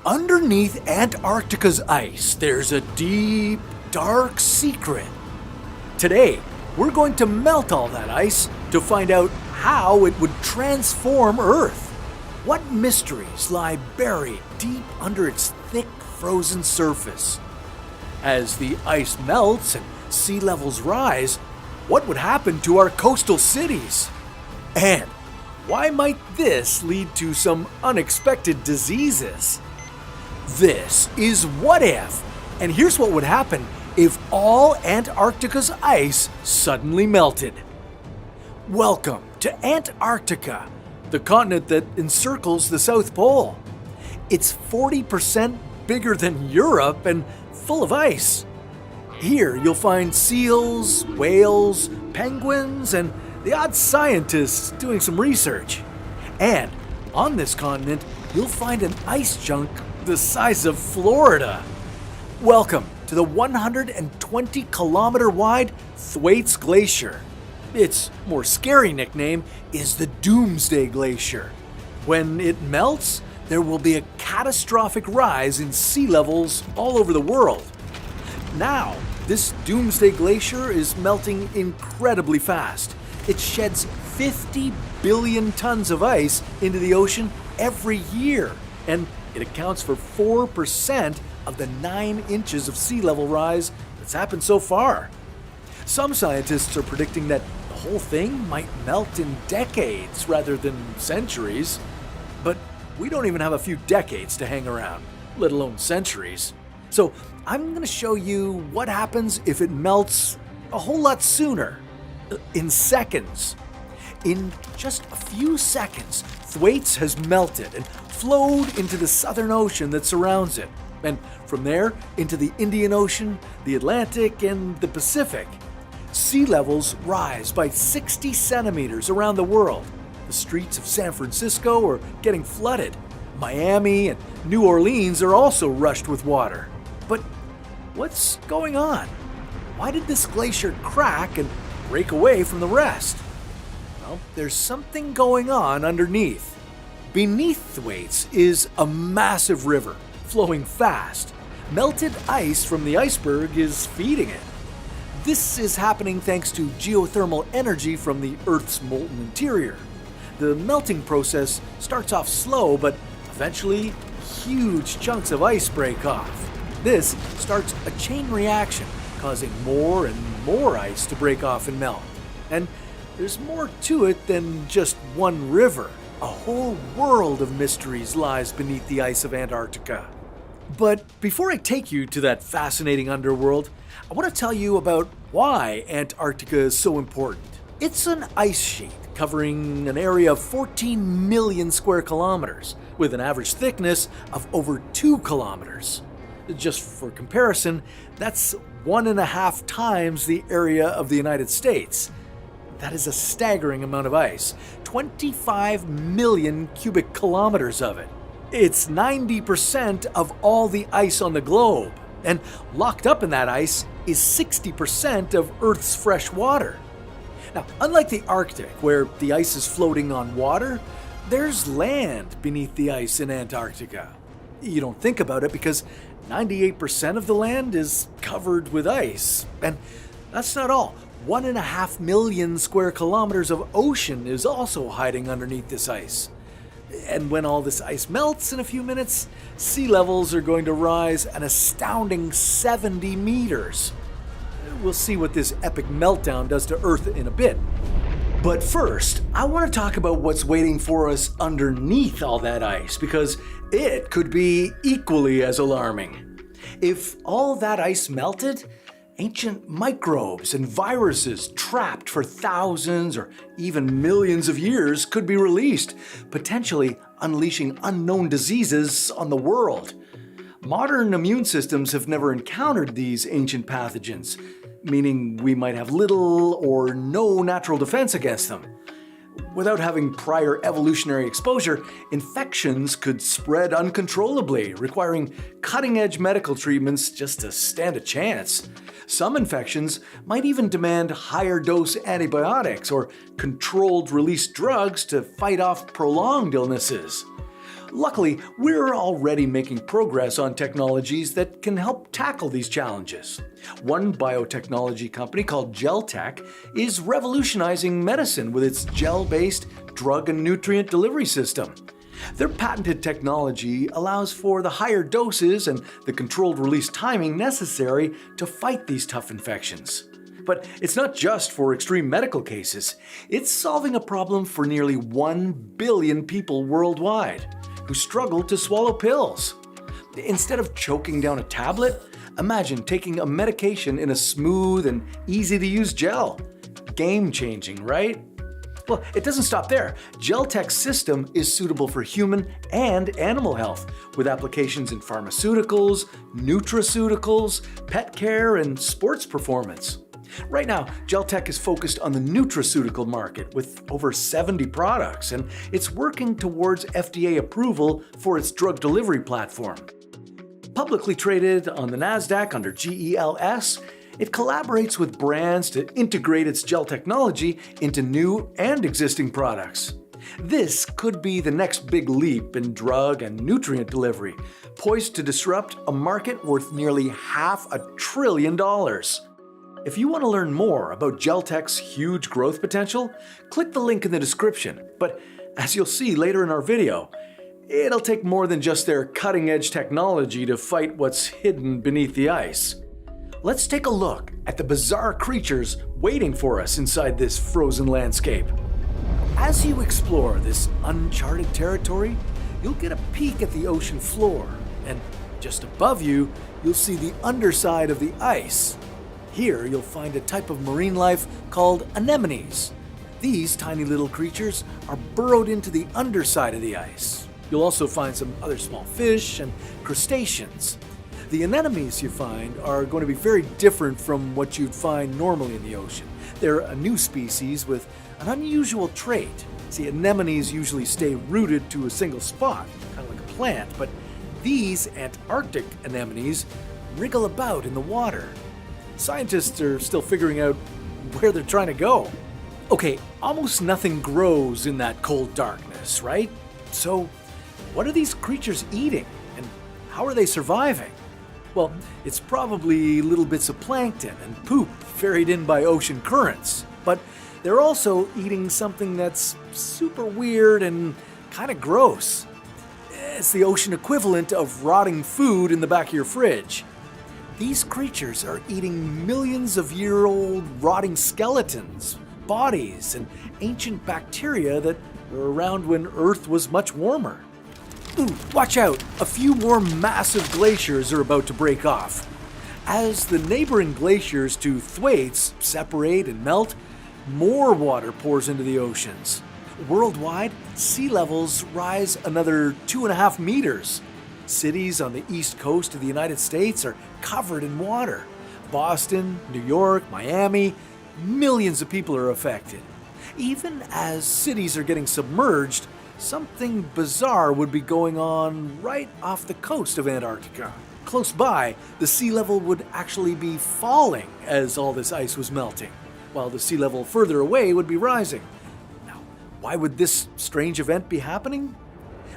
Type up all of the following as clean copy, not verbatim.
Underneath Antarctica's ice, there's a deep, dark secret. Today, we're going to melt all that ice to find out how it would transform Earth. What mysteries lie buried deep under its thick, frozen surface? As the ice melts and sea levels rise, what would happen to our coastal cities? And why might this lead to some unexpected diseases? This is What If, and here's what would happen if all Antarctica's ice suddenly melted. Welcome to Antarctica, the continent that encircles the South Pole. It's 40% bigger than Europe and full of ice. Here you'll find seals, whales, penguins, and the odd scientists doing some research. And on this continent, you'll find an ice chunk the size of Florida. Welcome to the 120-kilometer wide Thwaites Glacier. Its more scary nickname is the Doomsday Glacier. When it melts, there will be a catastrophic rise in sea levels all over the world. Now, this Doomsday Glacier is melting incredibly fast. It sheds 50 billion tons of ice into the ocean every year, and it accounts for 4% of the 9 inches of sea level rise that's happened so far. Some scientists are predicting that the whole thing might melt in decades rather than centuries. But we don't even have a few decades to hang around, let alone centuries. So I'm going to show you what happens if it melts a whole lot sooner, in seconds. In just a few seconds, Thwaites has melted and flowed into the Southern Ocean that surrounds it, and from there into the Indian Ocean, the Atlantic, and the Pacific. Sea levels rise by 60 centimeters around the world. The streets of San Francisco are getting flooded. Miami and New Orleans are also rushed with water. But what's going on? Why did this glacier crack and break away from the rest? Well, there's something going on underneath. Beneath Thwaites is a massive river, flowing fast. Melted ice from the iceberg is feeding it. This is happening thanks to geothermal energy from the Earth's molten interior. The melting process starts off slow, but eventually huge chunks of ice break off. This starts a chain reaction, causing more and more ice to break off and melt. And there's more to it than just one river. A whole world of mysteries lies beneath the ice of Antarctica. But before I take you to that fascinating underworld, I want to tell you about why Antarctica is so important. It's an ice sheet covering an area of 14 million square kilometers, with an average thickness of over 2 kilometers. Just for comparison, that's 1.5 times the area of the United States. That is a staggering amount of ice, 25 million cubic kilometers of it. It's 90% of all the ice on the globe, and locked up in that ice is 60% of Earth's fresh water. Now, unlike the Arctic, where the ice is floating on water, there's land beneath the ice in Antarctica. You don't think about it because 98% of the land is covered with ice. And that's not all. 1.5 million square kilometers of ocean is also hiding underneath this ice. And when all this ice melts in a few minutes, sea levels are going to rise an astounding 70 meters. We'll see what this epic meltdown does to Earth in a bit. But first, I want to talk about what's waiting for us underneath all that ice, because it could be equally as alarming. If all that ice melted, ancient microbes and viruses trapped for thousands or even millions of years could be released, potentially unleashing unknown diseases on the world. Modern immune systems have never encountered these ancient pathogens, meaning we might have little or no natural defense against them. Without having prior evolutionary exposure, infections could spread uncontrollably, requiring cutting-edge medical treatments just to stand a chance. Some infections might even demand higher dose antibiotics or controlled release drugs to fight off prolonged illnesses. Luckily, we're already making progress on technologies that can help tackle these challenges. One biotechnology company called Gelteq is revolutionizing medicine with its gel-based drug and nutrient delivery system. Their patented technology allows for the higher doses and the controlled release timing necessary to fight these tough infections. But it's not just for extreme medical cases. It's solving a problem for nearly 1 billion people worldwide who struggle to swallow pills. Instead of choking down a tablet, imagine taking a medication in a smooth and easy-to-use gel. Game-changing, right? Well, it doesn't stop there. Gelteq's system is suitable for human and animal health, with applications in pharmaceuticals, nutraceuticals, pet care, and sports performance. Right now, Gelteq is focused on the nutraceutical market with over 70 products, and it's working towards FDA approval for its drug delivery platform. Publicly traded on the NASDAQ under GELS, it collaborates with brands to integrate its gel technology into new and existing products. This could be the next big leap in drug and nutrient delivery, poised to disrupt a market worth nearly $500 billion. If you want to learn more about Gelteq's huge growth potential, click the link in the description. But as you'll see later in our video, it'll take more than just their cutting-edge technology to fight what's hidden beneath the ice. Let's take a look at the bizarre creatures waiting for us inside this frozen landscape. As you explore this uncharted territory, you'll get a peek at the ocean floor, and just above you, you'll see the underside of the ice. Here, you'll find a type of marine life called anemones. These tiny little creatures are burrowed into the underside of the ice. You'll also find some other small fish and crustaceans. The anemones you find are going to be very different from what you'd find normally in the ocean. They're a new species with an unusual trait. See, anemones usually stay rooted to a single spot, kind of like a plant, but these Antarctic anemones wriggle about in the water. Scientists are still figuring out where they're trying to go. Okay, almost nothing grows in that cold darkness, right? So, what are these creatures eating, and how are they surviving? Well, it's probably little bits of plankton and poop ferried in by ocean currents, but they're also eating something that's super weird and kind of gross. It's the ocean equivalent of rotting food in the back of your fridge. These creatures are eating millions of year-old rotting skeletons, bodies, and ancient bacteria that were around when Earth was much warmer. Ooh, watch out! A few more massive glaciers are about to break off. As the neighboring glaciers to Thwaites separate and melt, more water pours into the oceans. Worldwide, sea levels rise another 2.5 meters. Cities on the east coast of the United States are covered in water. Boston, New York, Miami, millions of people are affected. Even as cities are getting submerged, something bizarre would be going on right off the coast of Antarctica. Close by, the sea level would actually be falling as all this ice was melting, while the sea level further away would be rising. Now, why would this strange event be happening?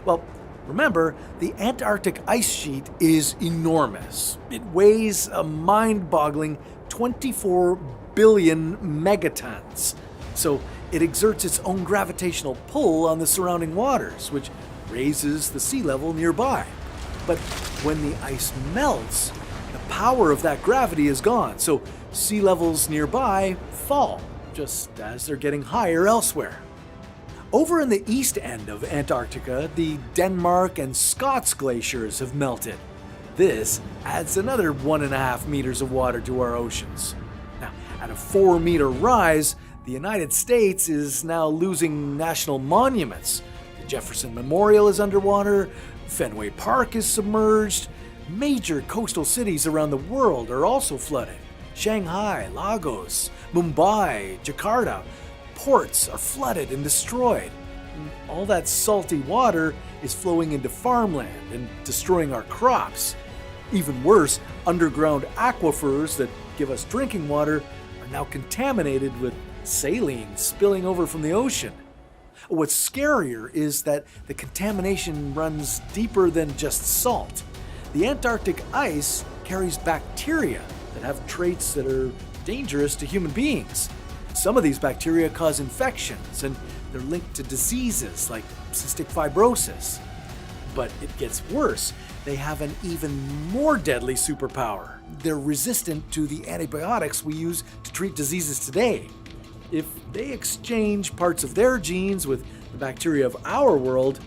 Well, remember, the Antarctic ice sheet is enormous. It weighs a mind-boggling 24 billion megatons. So it exerts its own gravitational pull on the surrounding waters, which raises the sea level nearby. But when the ice melts, the power of that gravity is gone, so sea levels nearby fall, just as they're getting higher elsewhere. Over in the east end of Antarctica, the Denmark and Scots glaciers have melted. This adds another 1.5 meters of water to our oceans. Now, at a 4-meter rise, the United States is now losing national monuments. The Jefferson Memorial is underwater, Fenway Park is submerged, major coastal cities around the world are also flooded. Shanghai, Lagos, Mumbai, Jakarta, ports are flooded and destroyed. All that salty water is flowing into farmland and destroying our crops. Even worse, underground aquifers that give us drinking water are now contaminated with saline spilling over from the ocean. What's scarier is that the contamination runs deeper than just salt. The Antarctic ice carries bacteria that have traits that are dangerous to human beings. Some of these bacteria cause infections, and they're linked to diseases like cystic fibrosis. But it gets worse. They have an even more deadly superpower. They're resistant to the antibiotics we use to treat diseases today. If they exchange parts of their genes with the bacteria of our world,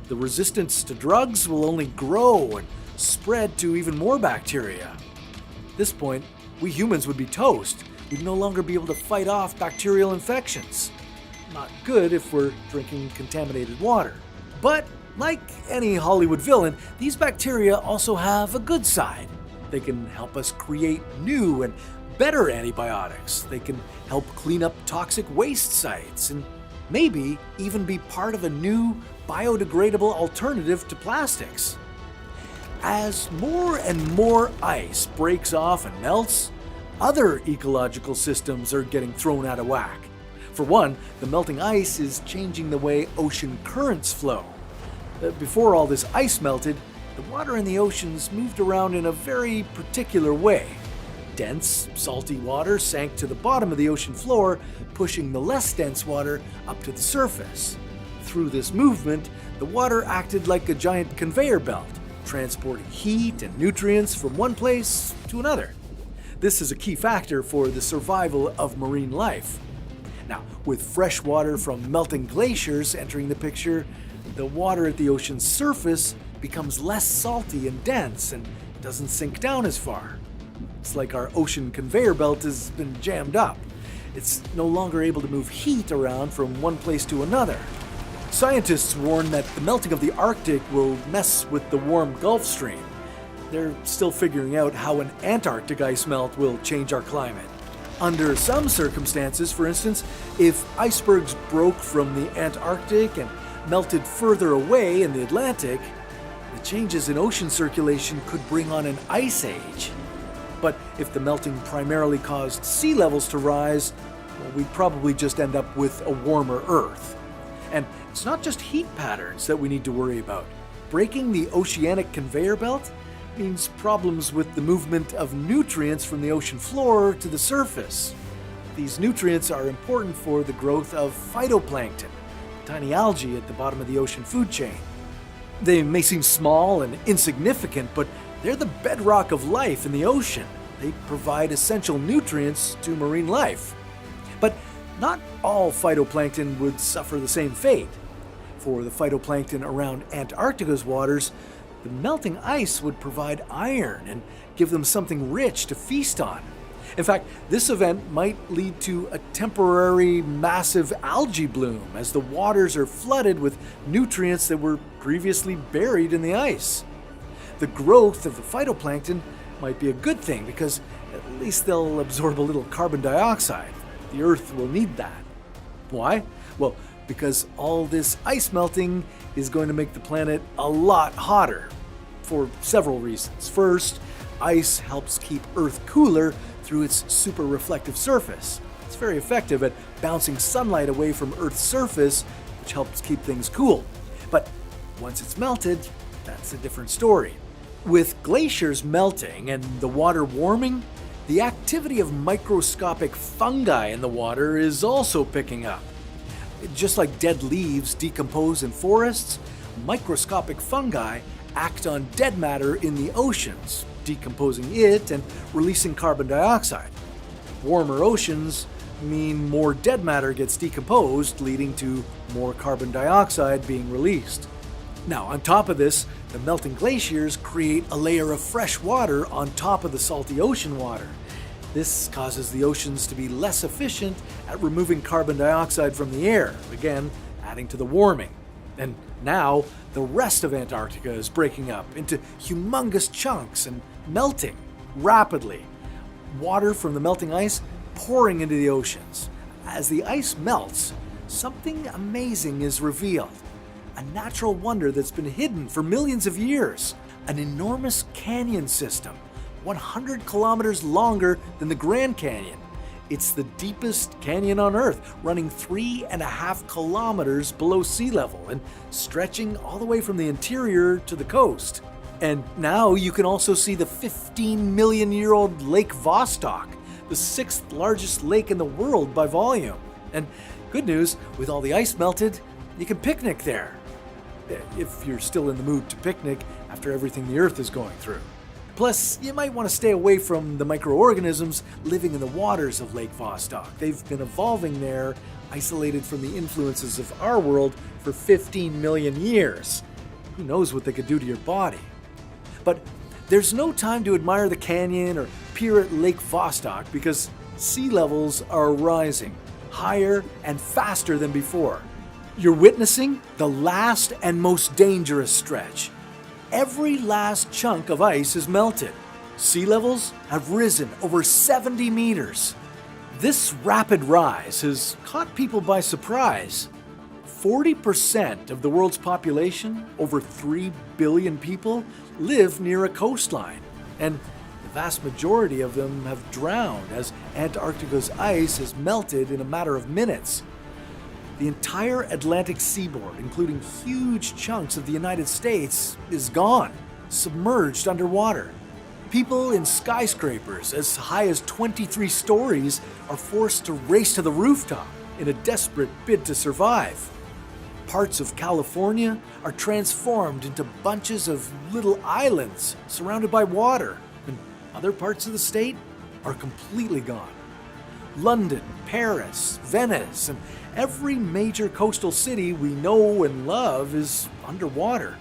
the resistance to drugs will only grow and spread to even more bacteria. At this point, we humans would be toast. We'd no longer be able to fight off bacterial infections. Not good if we're drinking contaminated water. But like any Hollywood villain, these bacteria also have a good side. They can help us create new and better antibiotics. They can help clean up toxic waste sites and maybe even be part of a new biodegradable alternative to plastics. As more and more ice breaks off and melts, other ecological systems are getting thrown out of whack. For one, the melting ice is changing the way ocean currents flow. Before all this ice melted, the water in the oceans moved around in a very particular way. Dense, salty water sank to the bottom of the ocean floor, pushing the less dense water up to the surface. Through this movement, the water acted like a giant conveyor belt, transporting heat and nutrients from one place to another. This is a key factor for the survival of marine life. Now, with fresh water from melting glaciers entering the picture, the water at the ocean's surface becomes less salty and dense and doesn't sink down as far. It's like our ocean conveyor belt has been jammed up. It's no longer able to move heat around from one place to another. Scientists warn that the melting of the Arctic will mess with the warm Gulf Stream. They're still figuring out how an Antarctic ice melt will change our climate. Under some circumstances, for instance, if icebergs broke from the Antarctic and melted further away in the Atlantic, the changes in ocean circulation could bring on an ice age. But if the melting primarily caused sea levels to rise, well, we'd probably just end up with a warmer Earth. And it's not just heat patterns that we need to worry about. Breaking the oceanic conveyor belt means problems with the movement of nutrients from the ocean floor to the surface. These nutrients are important for the growth of phytoplankton, tiny algae at the bottom of the ocean food chain. They may seem small and insignificant, but they're the bedrock of life in the ocean. They provide essential nutrients to marine life. But not all phytoplankton would suffer the same fate. For the phytoplankton around Antarctica's waters, the melting ice would provide iron and give them something rich to feast on. In fact, this event might lead to a temporary massive algae bloom as the waters are flooded with nutrients that were previously buried in the ice. The growth of the phytoplankton might be a good thing because at least they'll absorb a little carbon dioxide. The Earth will need that. Why? Well, because all this ice melting is going to make the planet a lot hotter for several reasons. First, ice helps keep Earth cooler through its super reflective surface. It's very effective at bouncing sunlight away from Earth's surface, which helps keep things cool. But once it's melted, that's a different story. With glaciers melting and the water warming, the activity of microscopic fungi in the water is also picking up. Just like dead leaves decompose in forests, microscopic fungi act on dead matter in the oceans, decomposing it and releasing carbon dioxide. Warmer oceans mean more dead matter gets decomposed, leading to more carbon dioxide being released. Now, on top of this, the melting glaciers create a layer of fresh water on top of the salty ocean water. This causes the oceans to be less efficient at removing carbon dioxide from the air, again, adding to the warming. And now, the rest of Antarctica is breaking up into humongous chunks and melting rapidly. Water from the melting ice pouring into the oceans. As the ice melts, something amazing is revealed. A natural wonder that's been hidden for millions of years. An enormous canyon system, 100 kilometers longer than the Grand Canyon. It's the deepest canyon on Earth, running 3.5 kilometers below sea level and stretching all the way from the interior to the coast. And now you can also see the 15-million-year-old Lake Vostok, the 6th largest lake in the world by volume. And good news, with all the ice melted, you can picnic there. If you're still in the mood to picnic after everything the Earth is going through. Plus, you might want to stay away from the microorganisms living in the waters of Lake Vostok. They've been evolving there, isolated from the influences of our world for 15 million years. Who knows what they could do to your body? But there's no time to admire the canyon or peer at Lake Vostok because sea levels are rising, higher and faster than before. You're witnessing the last and most dangerous stretch. Every last chunk of ice is melted. Sea levels have risen over 70 meters. This rapid rise has caught people by surprise. 40% of the world's population, over 3 billion people, live near a coastline. And the vast majority of them have drowned as Antarctica's ice has melted in a matter of minutes. The entire Atlantic seaboard, including huge chunks of the United States, is gone, submerged underwater. People in skyscrapers as high as 23 stories are forced to race to the rooftop in a desperate bid to survive. Parts of California are transformed into bunches of little islands surrounded by water, and other parts of the state are completely gone. London, Paris, Venice, and every major coastal city we know and love is underwater.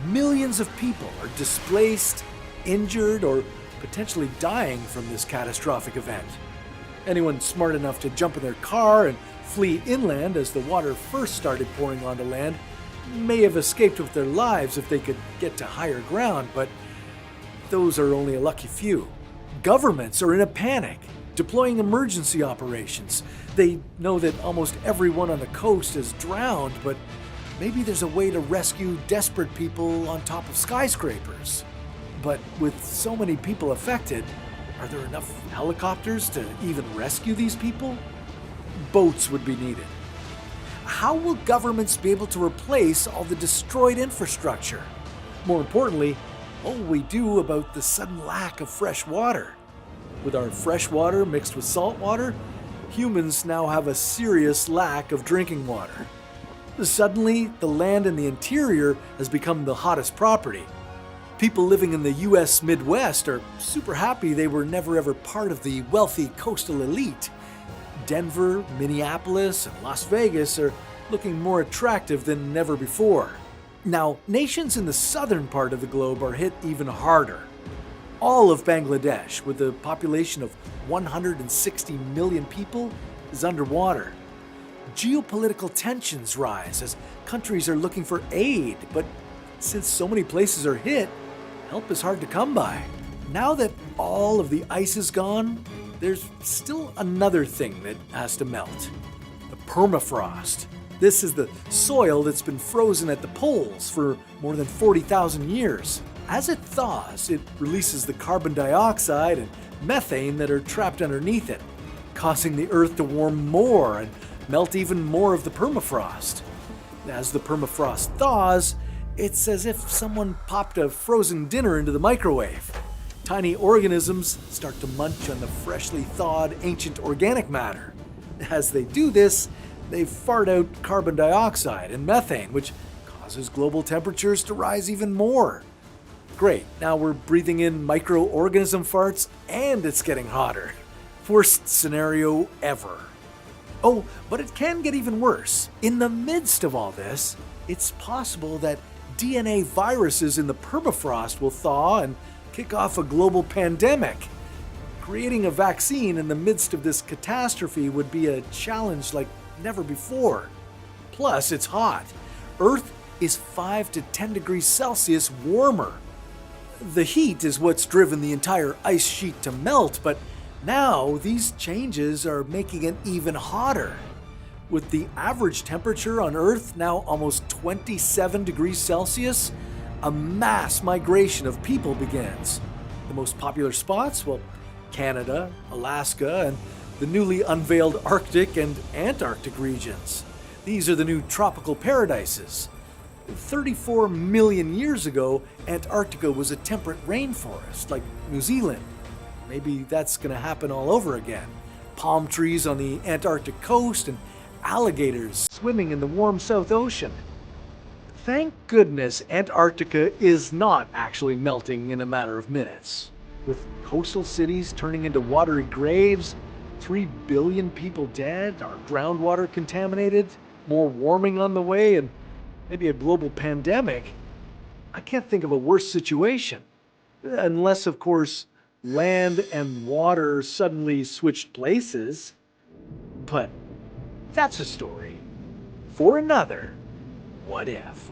Millions of people are displaced, injured, or potentially dying from this catastrophic event. Anyone smart enough to jump in their car and flee inland as the water first started pouring onto land may have escaped with their lives if they could get to higher ground, but those are only a lucky few. Governments are in a panic, deploying emergency operations. They know that almost everyone on the coast is drowned, but maybe there's a way to rescue desperate people on top of skyscrapers. But with so many people affected, are there enough helicopters to even rescue these people? Boats would be needed. How will governments be able to replace all the destroyed infrastructure? More importantly, what will we do about the sudden lack of fresh water? With our fresh water mixed with salt water, humans now have a serious lack of drinking water. Suddenly, the land in the interior has become the hottest property. People living in the US Midwest are super happy they were never ever part of the wealthy coastal elite. Denver, Minneapolis, and Las Vegas are looking more attractive than never before. Now, nations in the southern part of the globe are hit even harder. All of Bangladesh, with a population of 160 million people, is underwater. Geopolitical tensions rise as countries are looking for aid, but since so many places are hit, help is hard to come by. Now that all of the ice is gone, there's still another thing that has to melt. The permafrost. This is the soil that's been frozen at the poles for more than 40,000 years. As it thaws, it releases the carbon dioxide and methane that are trapped underneath it, causing the Earth to warm more and melt even more of the permafrost. As the permafrost thaws, it's as if someone popped a frozen dinner into the microwave. Tiny organisms start to munch on the freshly thawed ancient organic matter. As they do this, they fart out carbon dioxide and methane, which causes global temperatures to rise even more. Great, now we're breathing in microorganism farts and it's getting hotter. Worst scenario ever. Oh, but it can get even worse. In the midst of all this, it's possible that DNA viruses in the permafrost will thaw and kick off a global pandemic. Creating a vaccine in the midst of this catastrophe would be a challenge like never before. Plus, it's hot. Earth is 5 to 10 degrees Celsius warmer. The heat is what's driven the entire ice sheet to melt, but now these changes are making it even hotter. With the average temperature on Earth now almost 27 degrees Celsius, a mass migration of people begins. The most popular spots? Well, Canada, Alaska, and the newly unveiled Arctic and Antarctic regions. These are the new tropical paradises. 34 million years ago, Antarctica was a temperate rainforest, like New Zealand. Maybe that's going to happen all over again. Palm trees on the Antarctic coast and alligators swimming in the warm South Ocean. Thank goodness Antarctica is not actually melting in a matter of minutes. With coastal cities turning into watery graves, 3 billion people dead, our groundwater contaminated, more warming on the way, and maybe a global pandemic, I can't think of a worse situation. Unless, of course, land and water suddenly switched places. But that's a story for another What If.